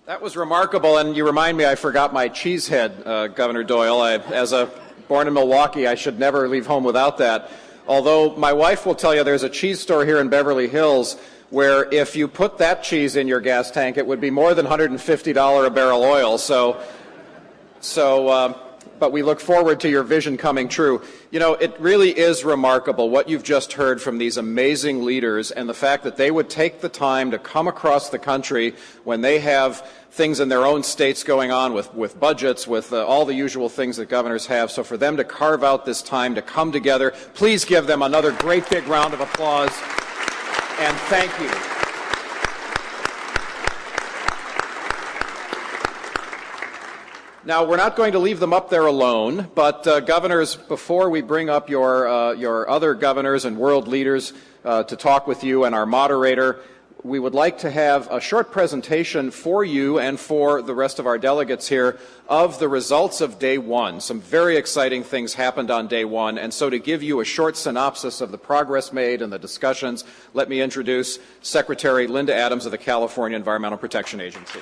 That was remarkable, and you remind me I forgot my cheese head, Governor Doyle. As a born in Milwaukee, I should never leave home without that. Although my wife will tell you there's a cheese store here in Beverly Hills where if you put that cheese in your gas tank, it would be more than $150 a barrel oil. But we look forward to your vision coming true. You know, it really is remarkable what you've just heard from these amazing leaders and the fact that they would take the time to come across the country when they have things in their own states going on with budgets, with all the usual things that governors have. So for them to carve out this time to come together, please give them another great big round of applause and thank you. Now, we're not going to leave them up there alone, but governors, before we bring up your other governors and world leaders to talk with you and our moderator, we would like to have a short presentation for you and for the rest of our delegates here of the results of day one. Some very exciting things happened on day one, and so to give you a short synopsis of the progress made and the discussions, let me introduce Secretary Linda Adams of the California Environmental Protection Agency.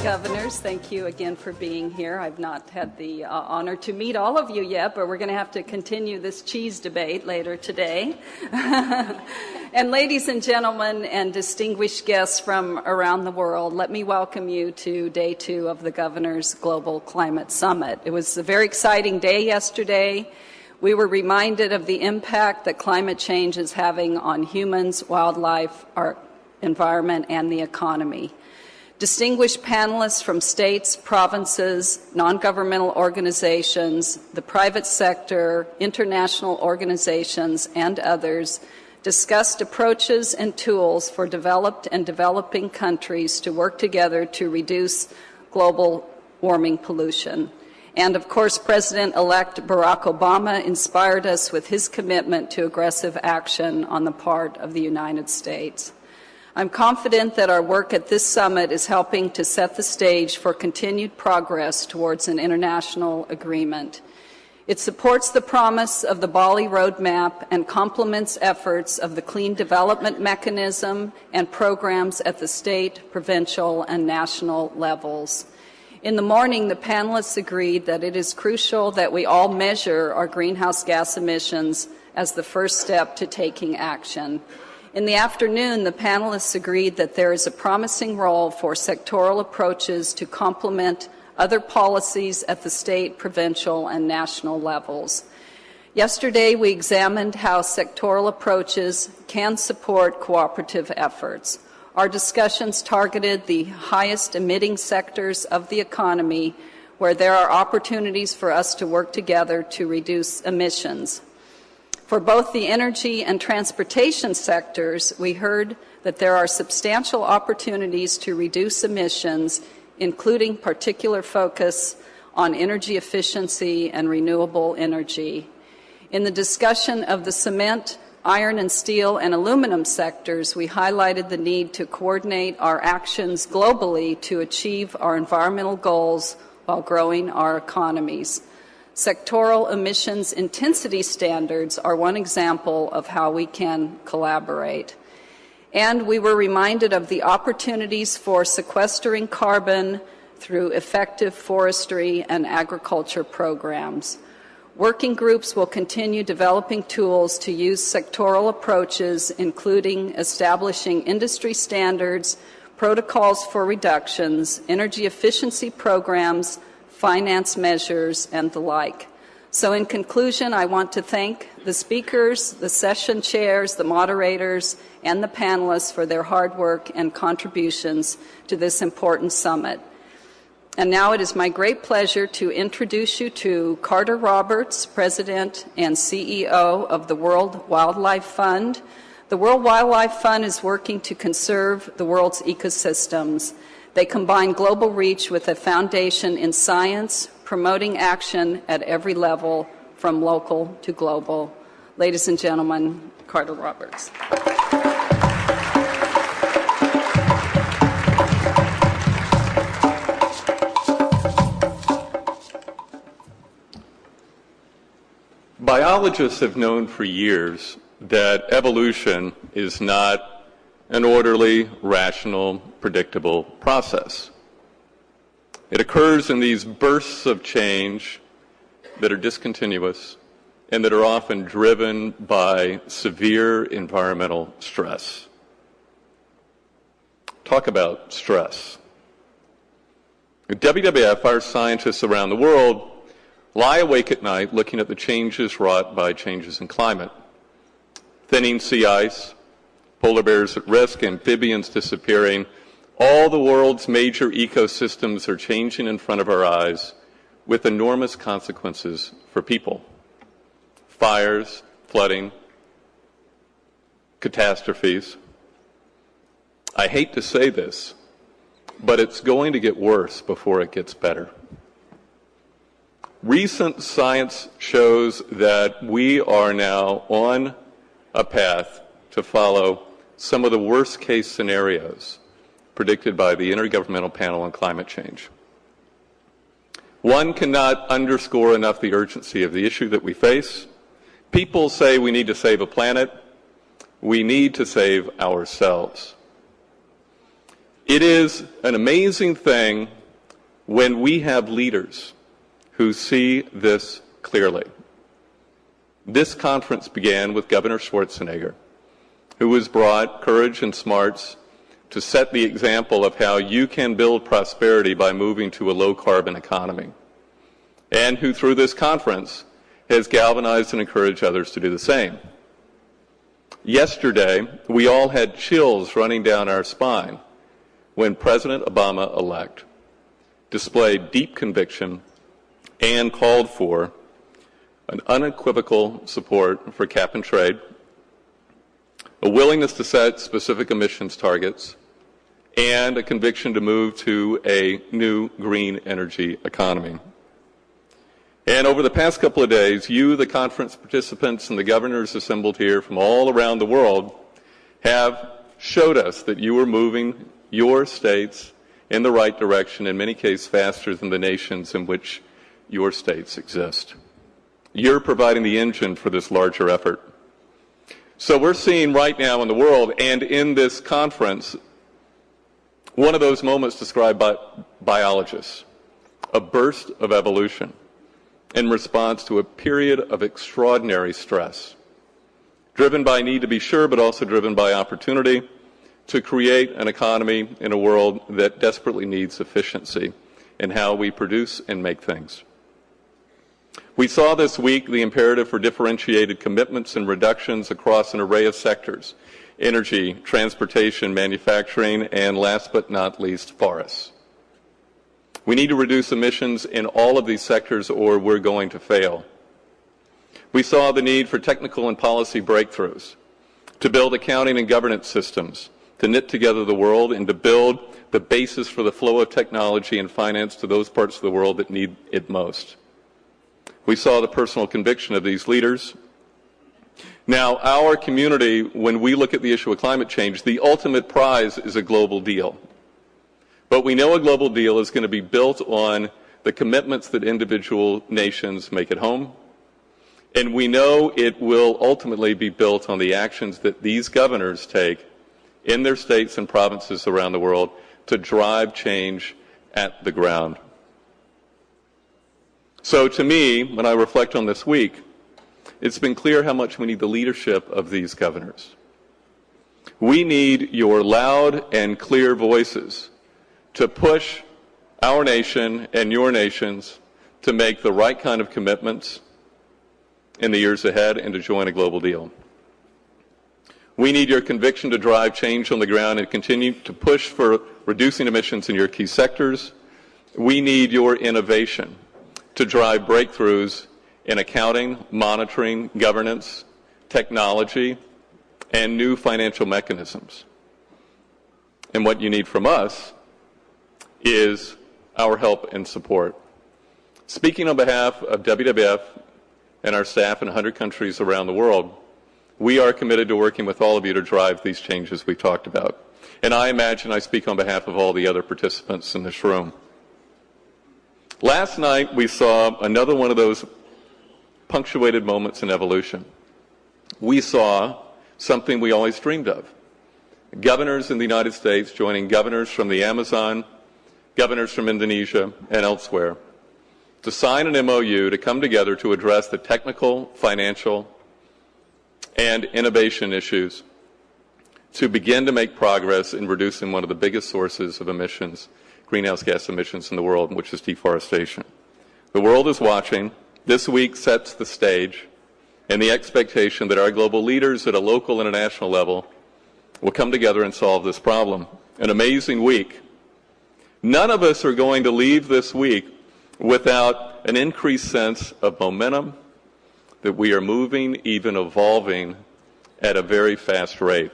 Governors, thank you again for being here. I've not had the honor to meet all of you yet, but we're going to have to continue this cheese debate later today. And ladies and gentlemen and distinguished guests from around the world, let me welcome you to day 2 of the Governors Global Climate Summit. It was a very exciting day yesterday. We were reminded of the impact that climate change is having on humans, wildlife, our environment, and the economy. Distinguished panelists from states, provinces, non-governmental organizations, the private sector, international organizations, and others discussed approaches and tools for developed and developing countries to work together to reduce global warming pollution. And of course, President-elect Barack Obama inspired us with his commitment to aggressive action on the part of the United States. I'm confident that our work at this summit is helping to set the stage for continued progress towards an international agreement. It supports the promise of the Bali Roadmap and complements efforts of the Clean Development Mechanism and programs at the state, provincial, and national levels. In the morning, the panelists agreed that it is crucial that we all measure our greenhouse gas emissions as the first step to taking action. In the afternoon, the panelists agreed that there is a promising role for sectoral approaches to complement other policies at the state, provincial, and national levels. Yesterday, we examined how sectoral approaches can support cooperative efforts. Our discussions targeted the highest emitting sectors of the economy where there are opportunities for us to work together to reduce emissions. For both the energy and transportation sectors, we heard that there are substantial opportunities to reduce emissions, including particular focus on energy efficiency and renewable energy. In the discussion of the cement, iron and steel and aluminum sectors, we highlighted the need to coordinate our actions globally to achieve our environmental goals while growing our economies. Sectoral emissions intensity standards are one example of how we can collaborate. And we were reminded of the opportunities for sequestering carbon through effective forestry and agriculture programs. Working groups will continue developing tools to use sectoral approaches, including establishing industry standards, protocols for reductions, energy efficiency programs, finance measures, and the like. So in conclusion, I want to thank the speakers, the session chairs, the moderators, and the panelists for their hard work and contributions to this important summit. And now it is my great pleasure to introduce you to Carter Roberts, President and CEO of the World Wildlife Fund. The World Wildlife Fund is working to conserve the world's ecosystems. They combine global reach with a foundation in science, promoting action at every level, from local to global. Ladies and gentlemen, Carter Roberts. Biologists have known for years that evolution is not an orderly, rational, predictable process. It occurs in these bursts of change that are discontinuous and that are often driven by severe environmental stress. Talk about stress. At WWF, our scientists around the world lie awake at night looking at the changes wrought by changes in climate. Thinning sea ice, polar bears at risk, amphibians disappearing. All the world's major ecosystems are changing in front of our eyes with enormous consequences for people. Fires, flooding, catastrophes. I hate to say this, but it's going to get worse before it gets better. Recent science shows that we are now on a path to follow some of the worst case scenarios predicted by the Intergovernmental Panel on Climate Change. One cannot underscore enough the urgency of the issue that we face. People say we need to save a planet. We need to save ourselves. It is an amazing thing when we have leaders who see this clearly. This conference began with Governor Schwarzenegger, who has brought courage and smarts to set the example of how you can build prosperity by moving to a low-carbon economy, and who through this conference has galvanized and encouraged others to do the same. Yesterday, we all had chills running down our spine when President Obama-elect displayed deep conviction and called for an unequivocal support for cap and trade, a willingness to set specific emissions targets, and a conviction to move to a new green energy economy. And over the past couple of days, you, the conference participants, and the governors assembled here from all around the world have showed us that you are moving your states in the right direction, in many cases faster than the nations in which your states exist. You're providing the engine for this larger effort. So we're seeing right now in the world and in this conference one of those moments described by biologists, a burst of evolution in response to a period of extraordinary stress, driven by need to be sure, but also driven by opportunity to create an economy in a world that desperately needs efficiency in how we produce and make things. We saw this week the imperative for differentiated commitments and reductions across an array of sectors: energy, transportation, manufacturing, and last but not least, forests. We need to reduce emissions in all of these sectors or we're going to fail. We saw the need for technical and policy breakthroughs, to build accounting and governance systems, to knit together the world, and to build the basis for the flow of technology and finance to those parts of the world that need it most. We saw the personal conviction of these leaders. Now, our community, when we look at the issue of climate change, the ultimate prize is a global deal. But we know a global deal is going to be built on the commitments that individual nations make at home. And we know it will ultimately be built on the actions that these governors take in their states and provinces around the world to drive change at the ground. So to me, when I reflect on this week, it's been clear how much we need the leadership of these governors. We need your loud and clear voices to push our nation and your nations to make the right kind of commitments in the years ahead and to join a global deal. We need your conviction to drive change on the ground and continue to push for reducing emissions in your key sectors. We need your innovation to drive breakthroughs in accounting, monitoring, governance, technology, and new financial mechanisms. And what you need from us is our help and support. Speaking on behalf of WWF and our staff in 100 countries around the world, we are committed to working with all of you to drive these changes we've talked about. And I imagine I speak on behalf of all the other participants in this room. Last night we saw another one of those punctuated moments in evolution. we saw something we always dreamed of. Governors in the United States joining governors from the Amazon, governors from Indonesia, and elsewhere to sign an MOU to come together to address the technical, financial, and innovation issues to begin to make progress in reducing one of the biggest sources of emissions, greenhouse gas emissions in the world, which is deforestation. The world is watching. This week sets the stage and the expectation that our global leaders at a local and a national level will come together and solve this problem. An amazing week. None of us are going to leave this week without an increased sense of momentum, that we are moving, even evolving at a very fast rate.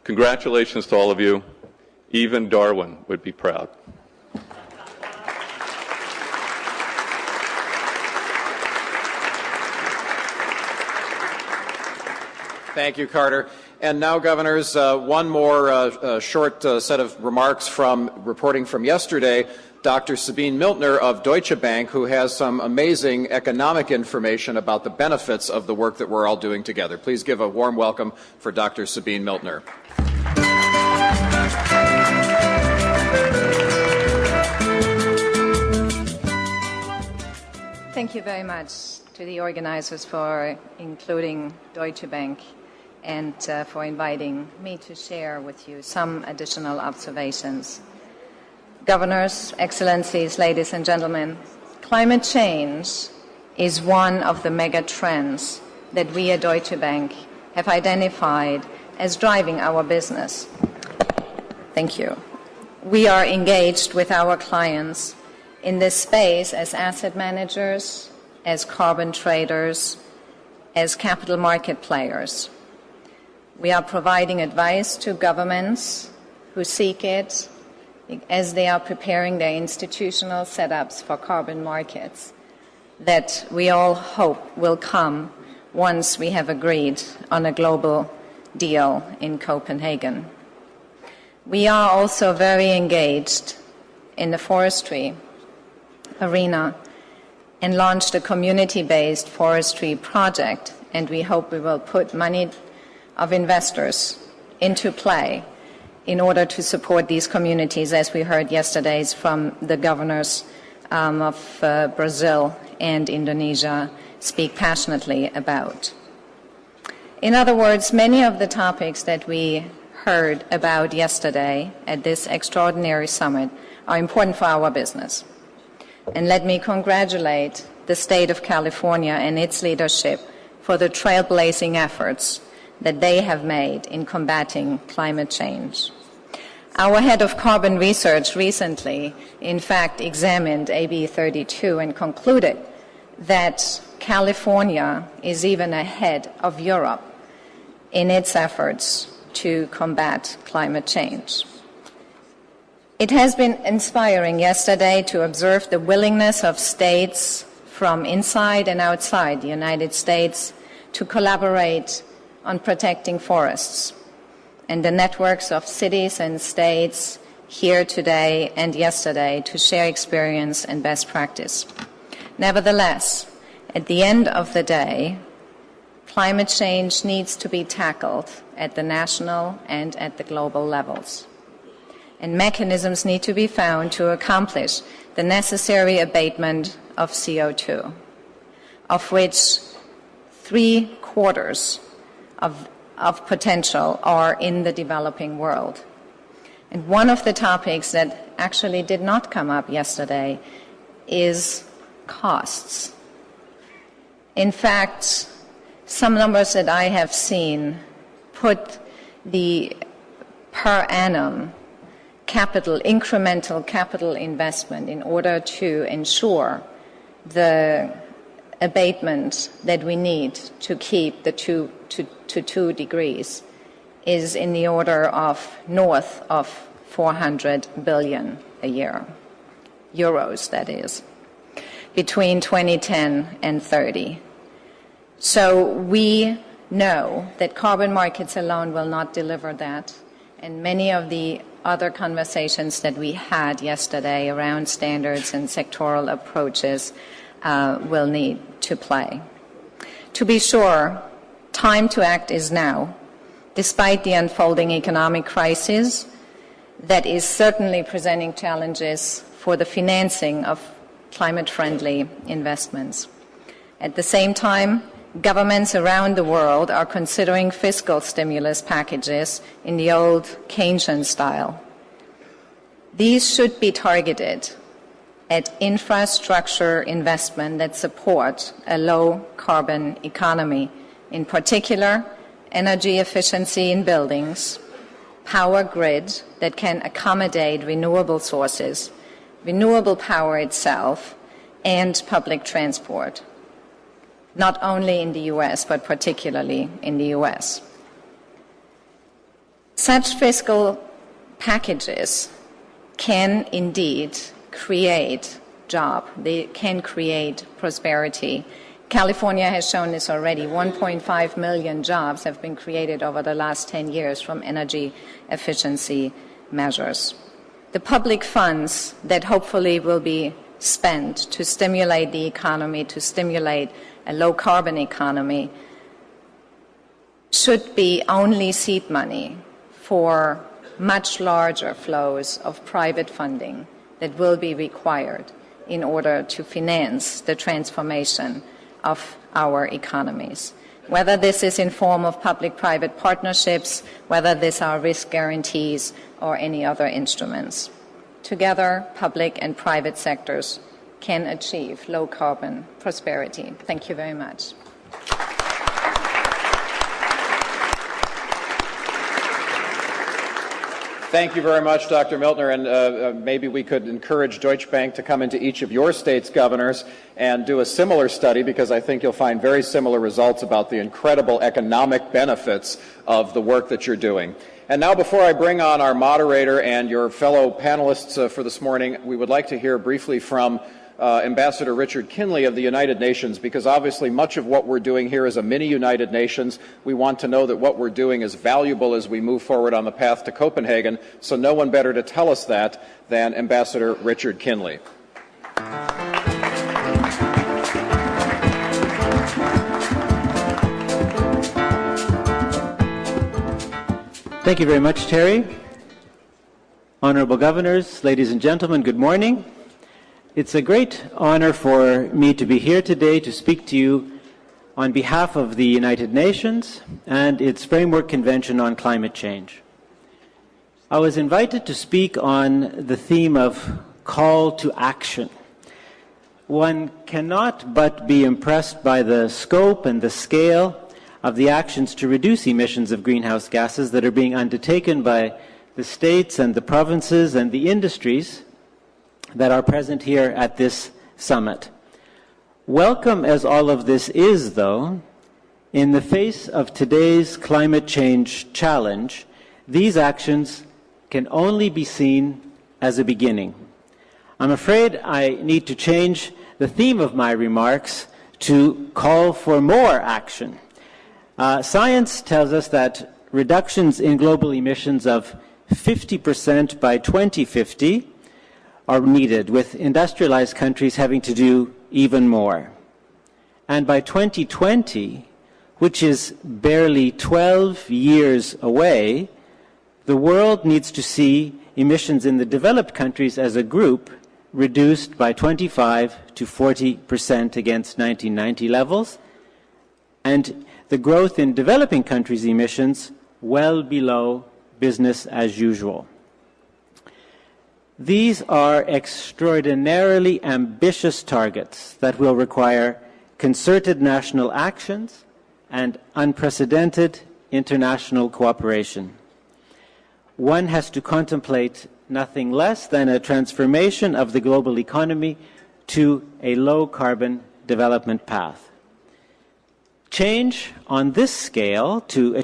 Congratulations to all of you. Even Darwin would be proud. Thank you, Carter. And now, governors, one more short set of remarks reporting from yesterday. Dr. Sabine Miltner of Deutsche Bank, who has some amazing economic information about the benefits of the work that we're all doing together. Please give a warm welcome for Dr. Sabine Miltner. Thank you very much to the organizers for including Deutsche Bank and for inviting me to share with you some additional observations. Governors, Excellencies, ladies and gentlemen, climate change is one of the mega trends that we at Deutsche Bank have identified as driving our business. Thank you. We are engaged with our clients in this space as asset managers, as carbon traders, as capital market players. We are providing advice to governments who seek it as they are preparing their institutional setups for carbon markets that we all hope will come once we have agreed on a global deal in Copenhagen. We are also very engaged in the forestry arena and launched a community-based forestry project, and we hope we will put money of investors into play in order to support these communities, as we heard yesterday from the governors of Brazil and Indonesia speak passionately about. In other words, many of the topics that we heard about yesterday at this extraordinary summit are important for our business. And let me congratulate the state of California and its leadership for the trailblazing efforts that they have made in combating climate change. Our head of carbon research recently, in fact, examined AB 32 and concluded that California is even ahead of Europe in its efforts to combat climate change. It has been inspiring yesterday to observe the willingness of states from inside and outside the United States to collaborate on protecting forests, and the networks of cities and states here today and yesterday to share experience and best practice. Nevertheless, at the end of the day, climate change needs to be tackled at the national and at the global levels. And mechanisms need to be found to accomplish the necessary abatement of CO2, of which 3/4 of potential are in the developing world. And one of the topics that actually did not come up yesterday is costs. In fact, some numbers that I have seen put the per annum incremental capital investment in order to ensure the abatement that we need to keep the 2 degrees is in the order of north of 400 billion a year, euros that is, between 2010 and 30. So we know that carbon markets alone will not deliver that, and many of the other conversations that we had yesterday around standards and sectoral approaches will need to play. To be sure, time to act is now, despite the unfolding economic crisis that is certainly presenting challenges for the financing of climate-friendly investments. At the same time, governments around the world are considering fiscal stimulus packages in the old Keynesian style. These should be targeted at infrastructure investment that support a low-carbon economy, in particular, energy efficiency in buildings, power grid that can accommodate renewable sources, renewable power itself, and public transport, not only in the US, but particularly in the US. Such fiscal packages can indeed create jobs. They can create prosperity. California has shown this already. 1.5 million jobs have been created over the last 10 years from energy efficiency measures. The public funds that hopefully will be spent to stimulate the economy, to stimulate a low-carbon economy, should be only seed money for much larger flows of private funding that will be required in order to finance the transformation of our economies. Whether this is in form of public-private partnerships, whether these are risk guarantees or any other instruments. Together, public and private sectors can achieve low-carbon prosperity. Thank you very much. Thank you very much, Dr. Miltner, and maybe we could encourage Deutsche Bank to come into each of your states' governors and do a similar study, because I think you'll find very similar results about the incredible economic benefits of the work that you're doing. And now, before I bring on our moderator and your fellow panelists for this morning, we would like to hear briefly from Ambassador Richard Kinley of the United Nations, because obviously much of what we're doing here is a mini United Nations. We want to know that what we're doing is valuable as we move forward on the path to Copenhagen, so no one better to tell us that than Ambassador Richard Kinley. Thank you very much, Terry. Honorable Governors, ladies and gentlemen, good morning. It's a great honor for me to be here today to speak to you on behalf of the United Nations and its Framework Convention on Climate Change. I was invited to speak on the theme of call to action. One cannot but be impressed by the scope and the scale of the actions to reduce emissions of greenhouse gases that are being undertaken by the states and the provinces and the industries that are present here at this summit. Welcome as all of this is, though, in the face of today's climate change challenge, these actions can only be seen as a beginning. I'm afraid I need to change the theme of my remarks to call for more action. Science tells us that reductions in global emissions of 50% by 2050 are needed, with industrialized countries having to do even more. And by 2020, which is barely 12 years away, the world needs to see emissions in the developed countries as a group reduced by 25 to 40% against 1990 levels, and the growth in developing countries' emissions well below business as usual. These are extraordinarily ambitious targets that will require concerted national actions and unprecedented international cooperation. One has to contemplate nothing less than a transformation of the global economy to a low-carbon development path. Change on this scale to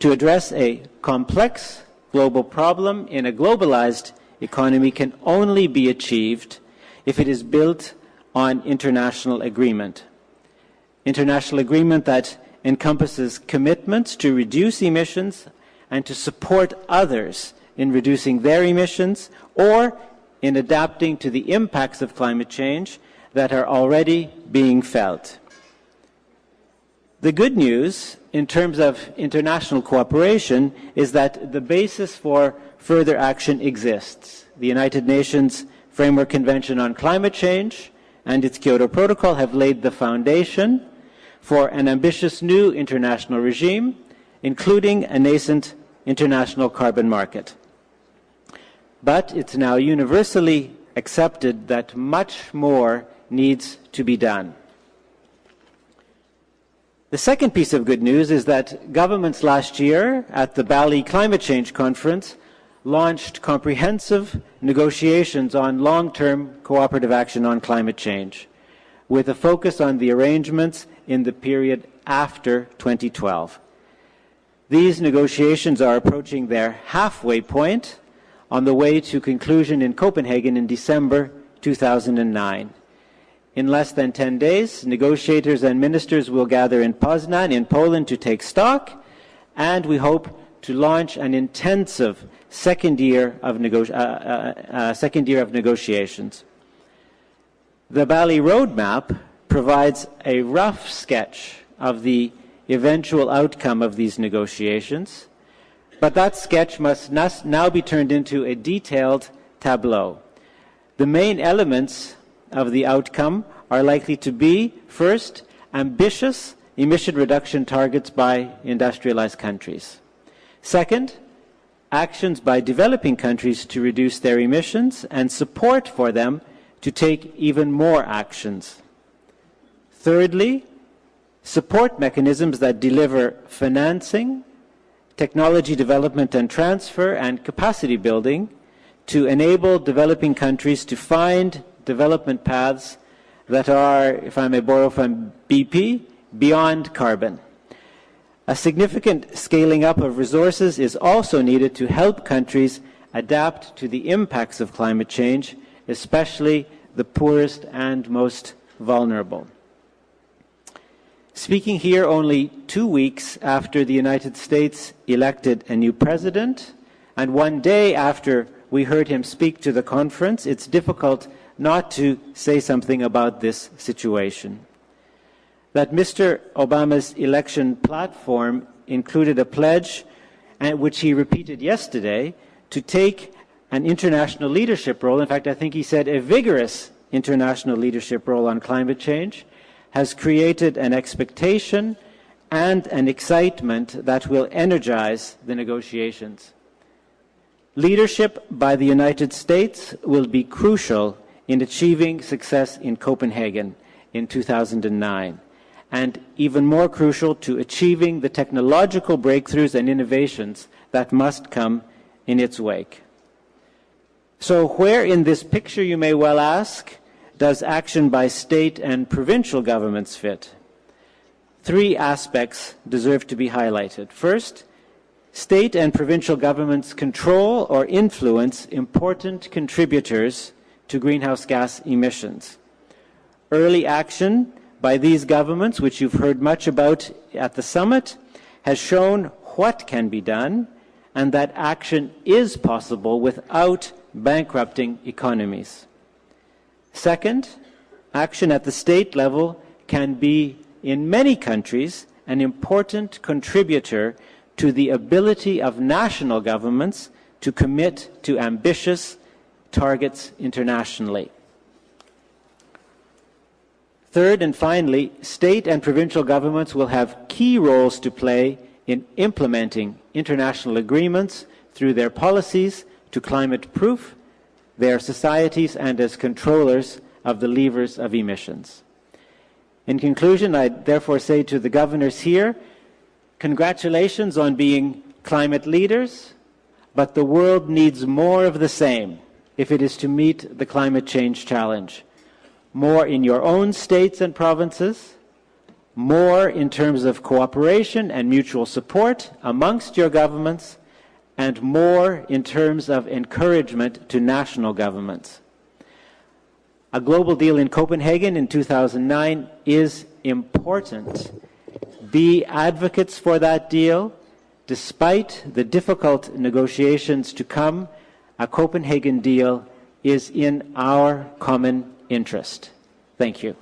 address a complex global problem in a globalized economy can only be achieved if it is built on international agreement. International agreement that encompasses commitments to reduce emissions and to support others in reducing their emissions or in adapting to the impacts of climate change that are already being felt. The good news in terms of international cooperation is that the basis for further action exists. The United Nations Framework Convention on Climate Change and its Kyoto Protocol have laid the foundation for an ambitious new international regime, including a nascent international carbon market. But it's now universally accepted that much more needs to be done. The second piece of good news is that governments last year at the Bali Climate Change Conference launched comprehensive negotiations on long-term cooperative action on climate change, with a focus on the arrangements in the period after 2012. These negotiations are approaching their halfway point on the way to conclusion in Copenhagen in December 2009. In less than 10 days, negotiators and ministers will gather in Poznan in Poland to take stock, and we hope to launch an intensive second year of negotiations. The Bali Roadmap provides a rough sketch of the eventual outcome of these negotiations, but that sketch must now be turned into a detailed tableau. The main elements of the outcome are likely to be, first, ambitious emission reduction targets by industrialized countries. Second, actions by developing countries to reduce their emissions and support for them to take even more actions. Thirdly, support mechanisms that deliver financing, technology development and transfer, and capacity building to enable developing countries to find development paths that are, if I may borrow from BP, beyond carbon. A significant scaling up of resources is also needed to help countries adapt to the impacts of climate change, especially the poorest and most vulnerable. Speaking here only 2 weeks after the United States elected a new president, and 1 day after we heard him speak to the conference, it's difficult not to say something about this situation. That Mr. Obama's election platform included a pledge, which he repeated yesterday, to take an international leadership role. In fact, I think he said a vigorous international leadership role on climate change, has created an expectation and an excitement that will energize the negotiations. Leadership by the United States will be crucial in achieving success in Copenhagen in 2009, and even more crucial to achieving the technological breakthroughs and innovations that must come in its wake. So where in this picture, you may well ask, does action by state and provincial governments fit? 3 aspects deserve to be highlighted. First, state and provincial governments control or influence important contributors to greenhouse gas emissions. Early action by these governments, which you've heard much about at the summit, has shown what can be done and that action is possible without bankrupting economies. Second, action at the state level can be, in many countries, an important contributor to the ability of national governments to commit to ambitious targets internationally. Third and finally, state and provincial governments will have key roles to play in implementing international agreements through their policies to climate-proof their societies and as controllers of the levers of emissions. In conclusion, I therefore say to the governors here, congratulations on being climate leaders, but the world needs more of the same if it is to meet the climate change challenge. More in your own states and provinces, more in terms of cooperation and mutual support amongst your governments, and more in terms of encouragement to national governments. A global deal in Copenhagen in 2009 is important. Be advocates for that deal. Despite the difficult negotiations to come, a Copenhagen deal is in our common interest. Thank you.